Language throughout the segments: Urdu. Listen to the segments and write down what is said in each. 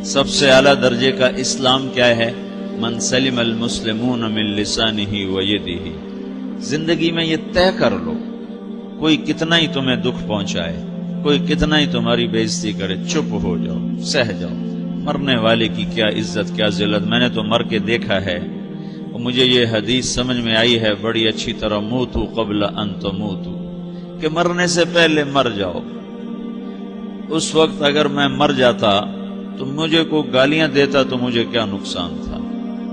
سب سے اعلیٰ درجے کا اسلام کیا ہے؟ من سلم المسلمون من لسانہ و یدہ۔ زندگی میں یہ طے کر لو، کوئی کتنا ہی تمہیں دکھ پہنچائے، کوئی کتنا ہی تمہاری بےعزتی کرے، چپ ہو جاؤ، سہ جاؤ۔ مرنے والے کی کیا عزت، کیا ذلت، میں نے تو مر کے دیکھا ہے، اور مجھے یہ حدیث سمجھ میں آئی ہے بڑی اچھی طرح، موتو قبل ان تموتو، کہ مرنے سے پہلے مر جاؤ۔ اس وقت اگر میں مر جاتا تو مجھے کوئی گالیاں دیتا تو مجھے کیا نقصان تھا،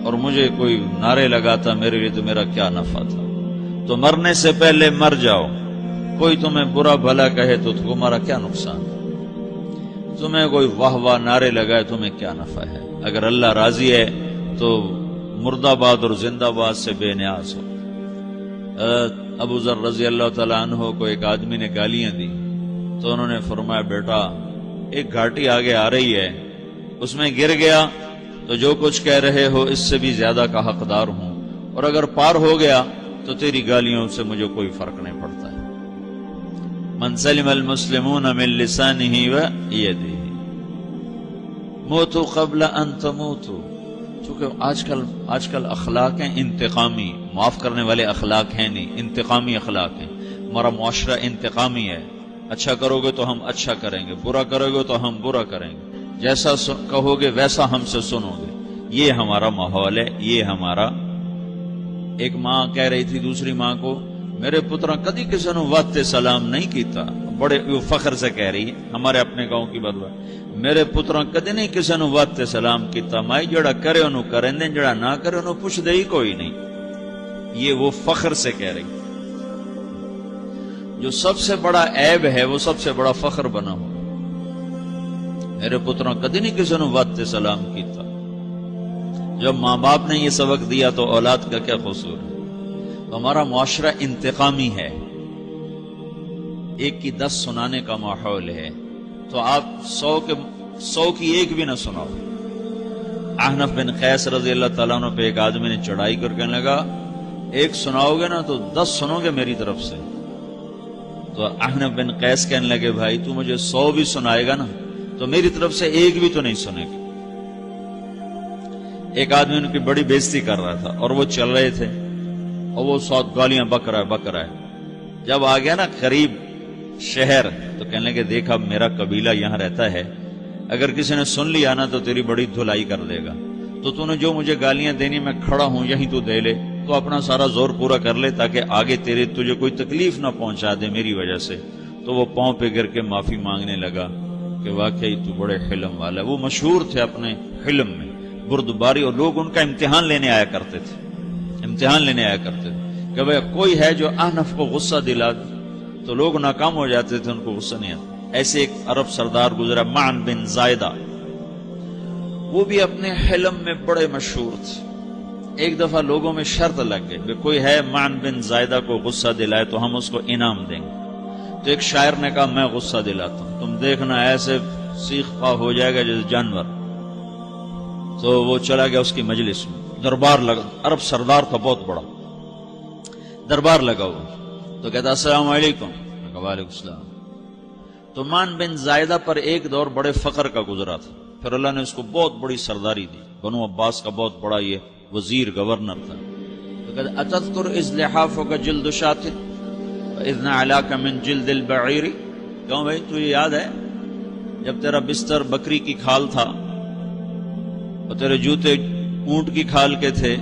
اور مجھے کوئی نعرے لگاتا میرے لیے تو میرا کیا نفع تھا۔ تو مرنے سے پہلے مر جاؤ، کوئی تمہیں برا بھلا کہے تو تمہارا کیا نقصان ہے، تمہیں کوئی واہ واہ نعرے لگائے تمہیں کیا نفع ہے۔ اگر اللہ راضی ہے تو مرد آباد اور زندہ باد سے بے نیاز ہو۔ ابو ذر رضی اللہ تعالیٰ عنہ کو ایک آدمی نے گالیاں دی تو انہوں نے فرمایا بیٹا ایک گھاٹی آگے آ رہی ہے، اس میں گر گیا تو جو کچھ کہہ رہے ہو اس سے بھی زیادہ کا حقدار ہوں، اور اگر پار ہو گیا تو تیری گالیوں سے مجھے کوئی فرق نہیں پڑتا ہے۔ من سلم المسلمون من لسانہ و یدہ موتوا قبل ان تموتوا۔ چونکہ آج کل اخلاق ہیں انتقامی، معاف کرنے والے اخلاق ہیں نہیں، انتقامی اخلاق ہیں۔ ہمارا معاشرہ انتقامی ہے، اچھا کرو گے تو ہم اچھا کریں گے، برا کرو گے تو ہم برا کریں گے، جیسا کہو گے ویسا ہم سے سنو گے۔ یہ ہمارا ماحول ہے، یہ ہمارا۔ ایک ماں کہہ رہی تھی دوسری ماں کو، میرے پترا کدی کسی نے واسطے سلام نہیں کیتا، بڑے فخر سے کہہ رہی ہے، ہمارے اپنے گاؤں کی بات ہے، میرے پترا کدی نہیں کسی نے واسطے سلام کیتا، مائی جڑا کرے انہوں کریں دیں، جڑا نہ کرے انہوں پوچھ دے ہی کوئی نہیں۔ یہ وہ فخر سے کہہ رہی، جو سب سے بڑا عیب ہے وہ سب سے بڑا فخر بنا ہو۔ میرے پتروں کدی نہیں کسی نے واسطے سلام کیتا۔ جب ماں باپ نے یہ سبق دیا تو اولاد کا کیا قصور ہے؟ تو ہمارا معاشرہ انتقامی ہے، ایک کی 10 سنانے کا ماحول ہے، تو آپ 100 کی ایک بھی نہ سناؤ۔ احنف بن قیس رضی اللہ تعالیٰ عنہ پہ ایک آدمی نے چڑھائی کر کہنے لگا ایک سناؤ گے نا تو 10 سنو گے میری طرف سے۔ تو احنف بن قیس کہنے لگے بھائی تو مجھے 100 بھی سنائے گا نا تو میری طرف سے ایک بھی تو نہیں سنے گا۔ ایک آدمی ان کی بڑی بےزتی کر رہا تھا اور وہ چل رہے تھے اور وہ 100 گالیاں بک رہا ہے۔ جب آ گیا نا قریب شہر تو کہنے لگے دیکھ اب میرا قبیلہ یہاں رہتا ہے، اگر کسی نے سن لیا نا تو تیری بڑی دھلائی کر دے گا، تو نے جو مجھے گالیاں دینی میں کھڑا ہوں یہیں تو دے لے، تو اپنا سارا زور پورا کر لے تاکہ آگے تجھے کوئی تکلیف نہ پہنچا دے میری وجہ سے۔ تو وہ پاؤں پہ گر کے معافی مانگنے لگا کہ واقعی تو بڑے حلم والا ہے۔ وہ مشہور تھے اپنے حلم میں، بردباری، اور لوگ ان کا امتحان لینے آیا کرتے تھے کہ بھئی کوئی ہے جو احنف کو غصہ دلا دے، تو لوگ ناکام ہو جاتے تھے، ان کو غصہ نہیں آتا۔ ایسے ایک عرب سردار گزرا معن بن زائدہ، وہ بھی اپنے حلم میں بڑے مشہور تھے۔ ایک دفعہ لوگوں میں شرط لگ گئی کہ کوئی ہے معن بن زائدہ کو غصہ دلائے تو ہم اس کو انعام دیں گے۔ تو ایک شاعر نے کہا میں غصہ دلاتا ہوں، تم دیکھنا ایسے سیخ پا ہو جائے گا جیسے جانور۔ تو وہ چلا گیا اس کی مجلس میں، دربار لگا، عرب سردار تھا بہت بڑا، دربار لگا ہوا، تو کہتا السلام علیکم، وعلیکم السلام۔ تو معن بن زائدہ پر ایک دور بڑے فقر کا گزرا تھا، پھر اللہ نے اس کو بہت بڑی سرداری دی، بنو عباس کا بہت بڑا یہ وزیر گورنر تھا۔ تو کہتا اتذکر اذ لحافک جلد شاۃ واذ نعلاک من جلد البعیر، کہوں بھائی تجھے یاد ہے جب تیرا بستر بکری کی کھال تھا اور تیرے جوتے اونٹ کی کھال کے تھے؟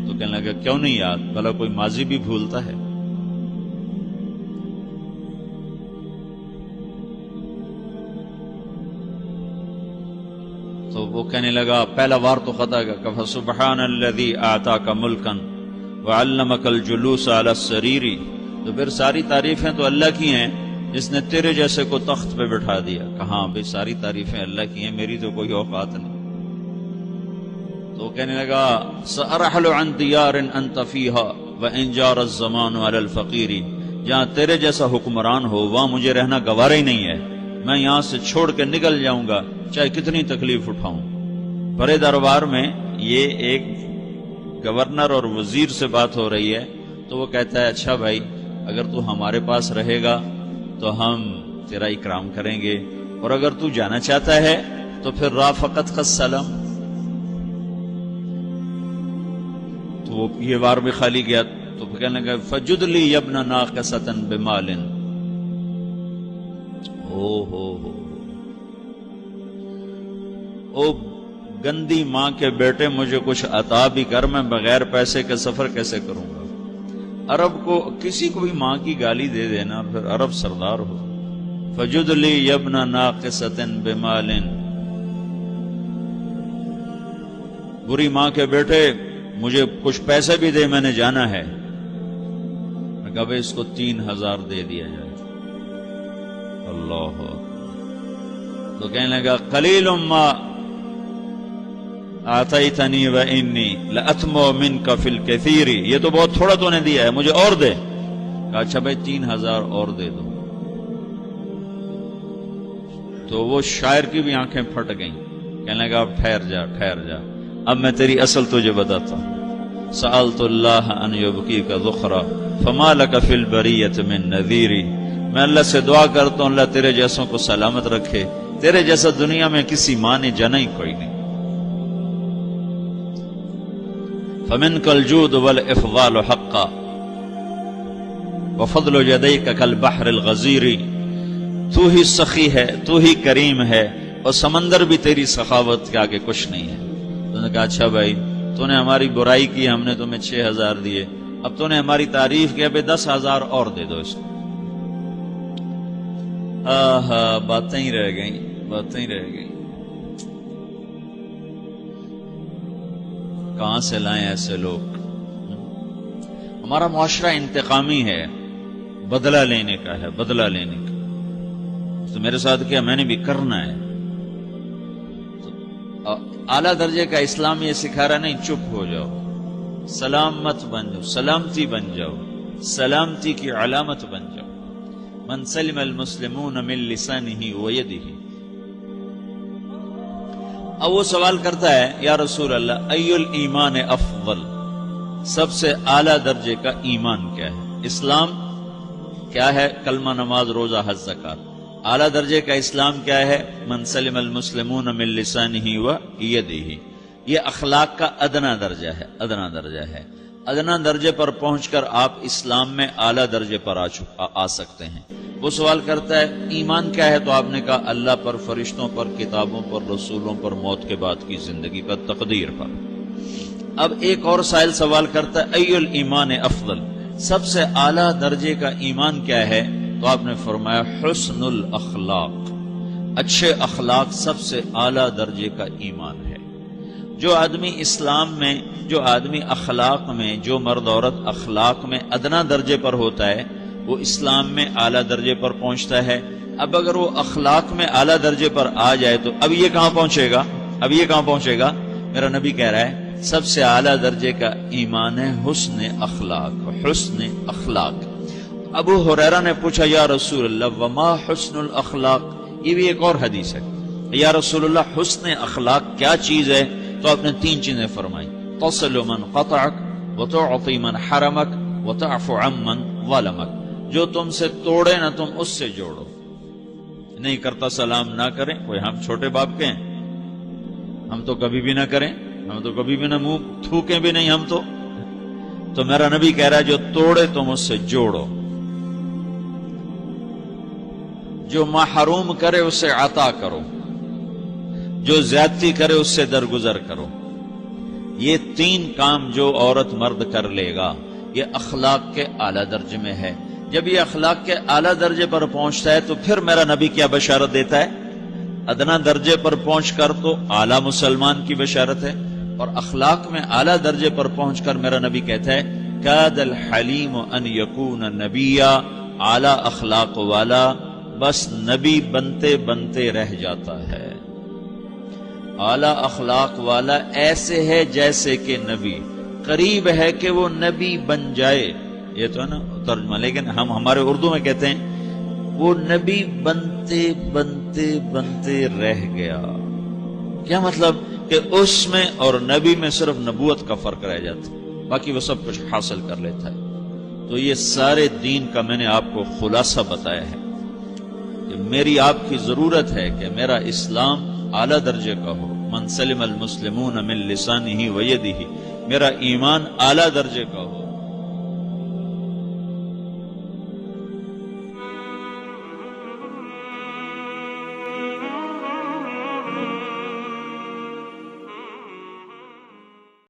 تو کہنے لگا کیوں نہیں یاد، بھلا کوئی ماضی بھی بھولتا ہے؟ تو وہ کہنے لگا پہلا وار تو خطا گا کہ فسبحان الذی آتاک ملکا وعلمک الجلوس علی السریر، تو پھر ساری تعریفیں تو اللہ کی ہیں جس نے تیرے جیسے کو تخت پہ بٹھا دیا۔ کہاں بھئی ساری تعریفیں اللہ کی ہیں، میری تو کوئی اوقات نہیں۔ تو کہنے لگا سأرحل عن دیار انت فیہا وان جار الزمان علی الفقیر، جہاں تیرے جیسا حکمران ہو وہاں مجھے رہنا گوارا ہی نہیں ہے، میں یہاں سے چھوڑ کے نکل جاؤں گا چاہے کتنی تکلیف اٹھاؤں۔ بڑے دربار میں یہ ایک گورنر اور وزیر سے بات ہو رہی ہے، تو وہ کہتا ہے اچھا بھائی اگر تو ہمارے پاس رہے گا تو ہم تیرا اکرام کریں گے، اور اگر تو جانا چاہتا ہے تو پھر رافقت کا سلام. تو وہ یہ بار بھی خالی گیا تو پھر کہنے لگا فجد لی یبن ناقصۃ بمال. او گندی ماں کے بیٹے، مجھے کچھ عطا بھی کر، میں بغیر پیسے کے سفر کیسے کروں گا. عرب کو کسی کو بھی ماں کی گالی دے دینا، پھر عرب سردار ہو. فجد لی یبن ناقصۃ بمال. بری ماں کے بیٹے مجھے کچھ پیسے بھی دے، میں نے جانا ہے. میں کہا بھائی اس کو 3000 دے دیا جائے. اللہ. تو کہنے لگا قلیل ما آتیتنی وانی لأطمع منک فی الکثیر. یہ تو بہت تھوڑا تو نے دیا ہے، مجھے اور دے. کہا اچھا بھائی 3000 اور دے دو. تو وہ شاعر کی بھی آنکھیں پھٹ گئیں. کہنے لگا اب ٹھہر جا ٹھہر جا، اب میں تیری اصل تجھے بتاتا ہوں. سألت اللہ ان یبقیک ذخرا فما لک فی البریۃ من نذیر. میں اللہ سے دعا کرتا ہوں اللہ تیرے جیسوں کو سلامت رکھے، تیرے جیسا دنیا میں کسی ماں نے جنا ہی کوئی نہیں. فمنک الجود والافضال حقا وفضل یدیک کالبحر الغزیر. تو ہی سخی ہے، تو ہی کریم ہے، اور سمندر بھی تیری سخاوت کے آگے کچھ نہیں ہے. تو نے کہا اچھا بھائی تو نے ہماری برائی کی، ہم نے تمہیں 6000 دیے، اب تو نے ہماری تعریف کی، ابھی 10,000 اور دے دو اس کو. باتیں ہی رہ گئیں، باتیں ہی رہ گئیں. کہاں سے لائیں ایسے لوگ؟ ہمارا معاشرہ انتقامی ہے، بدلہ لینے کا ہے، بدلہ لینے کا. تو میرے ساتھ کیا میں نے بھی کرنا ہے. تو اعلیٰ درجے کا اسلام یہ سکھا رہا نہیں چپ ہو جاؤ، سلام مت بن جاؤ، سلامتی بن جاؤ، سلامتی کی علامت بن جاؤ. من سلم المسلمون من لسانہ ویدہ. اب وہ سوال کرتا ہے یا رسول اللہ ای الایمان افضل، سب سے اعلیٰ درجے کا ایمان کیا ہے؟ اسلام کیا ہے؟ کلمہ، نماز، روزہ، حج، زکات. اعلیٰ درجے کا اسلام کیا ہے؟ من سلم المسلمون من لسانہ ویدہ. یہ اخلاق کا ادنا درجہ ہے، ادنا درجہ ہے. ادنا درجے پر پہنچ کر آپ اسلام میں اعلیٰ درجے پر آ سکتے ہیں. وہ سوال کرتا ہے ایمان کیا ہے؟ تو آپ نے کہا اللہ پر، فرشتوں پر، کتابوں پر، رسولوں پر، موت کے بعد کی زندگی پر، تقدیر پر. اب ایک اور سائل سوال کرتا ہے ای الایمان افضل، سب سے اعلیٰ درجے کا ایمان کیا ہے؟ تو آپ نے فرمایا حسن الاخلاق، اچھے اخلاق سب سے اعلیٰ درجے کا ایمان ہے. جو آدمی اسلام میں، جو آدمی اخلاق میں، جو مرد عورت اخلاق میں ادنا درجے پر ہوتا ہے وہ اسلام میں اعلیٰ درجے پر پہنچتا ہے. اب اگر وہ اخلاق میں اعلیٰ درجے پر آ جائے تو اب یہ کہاں پہنچے گا؟ اب یہ کہاں پہنچے گا؟ میرا نبی کہہ رہا ہے سب سے اعلیٰ درجے کا ایمان ہے حسن اخلاق، حسن اخلاق. ابو ہریرہ نے پوچھا یا رسول اللہ وما حسن الاخلاق. یہ بھی ایک اور حدیث ہے. یا رسول اللہ حسن اخلاق کیا چیز ہے؟ تو آپ نے 3 چیزیں فرمائی، تصل من قطعک وتعطی من حرمک وتعفو عمن ظلمک. جو تم سے توڑے نہ تم اس سے جوڑو. نہیں کرتا سلام نہ کریں. کوئی ہم چھوٹے باپ کے ہیں؟ ہم تو کبھی بھی نہ کریں، ہم تو کبھی بھی نہ منہ تھوکیں بھی نہیں. ہم تو میرا نبی کہہ رہا ہے جو توڑے تم اس سے جوڑو، جو محروم کرے اسے عطا کرو، جو زیادتی کرے اس سے درگزر کرو. یہ 3 کام جو عورت مرد کر لے گا یہ اخلاق کے اعلیٰ درجے میں ہے. جب یہ اخلاق کے اعلیٰ درجے پر پہنچتا ہے تو پھر میرا نبی کیا بشارت دیتا ہے؟ ادنا درجے پر پہنچ کر تو اعلیٰ مسلمان کی بشارت ہے، اور اخلاق میں اعلیٰ درجے پر پہنچ کر میرا نبی کہتا ہے کاد الحلیم ان یکون نبیا. اعلیٰ اخلاق والا بس نبی بنتے بنتے رہ جاتا ہے. اعلیٰ اخلاق والا ایسے ہے جیسے کہ نبی، قریب ہے کہ وہ نبی بن جائے. یہ تو ہے نا ترجمہ، لیکن ہم ہمارے اردو میں کہتے ہیں وہ نبی بنتے بنتے بنتے رہ گیا. کیا مطلب؟ کہ اس میں اور نبی میں صرف نبوت کا فرق رہ جاتا ہے، باقی وہ سب کچھ حاصل کر لیتا ہے. تو یہ سارے دین کا میں نے آپ کو خلاصہ بتایا ہے. میری آپ کی ضرورت ہے کہ میرا اسلام اعلیٰ درجے کا ہو. من سلم المسلمون من لسانہ و یدہ، میرا ایمان اعلیٰ درجے کا ہو.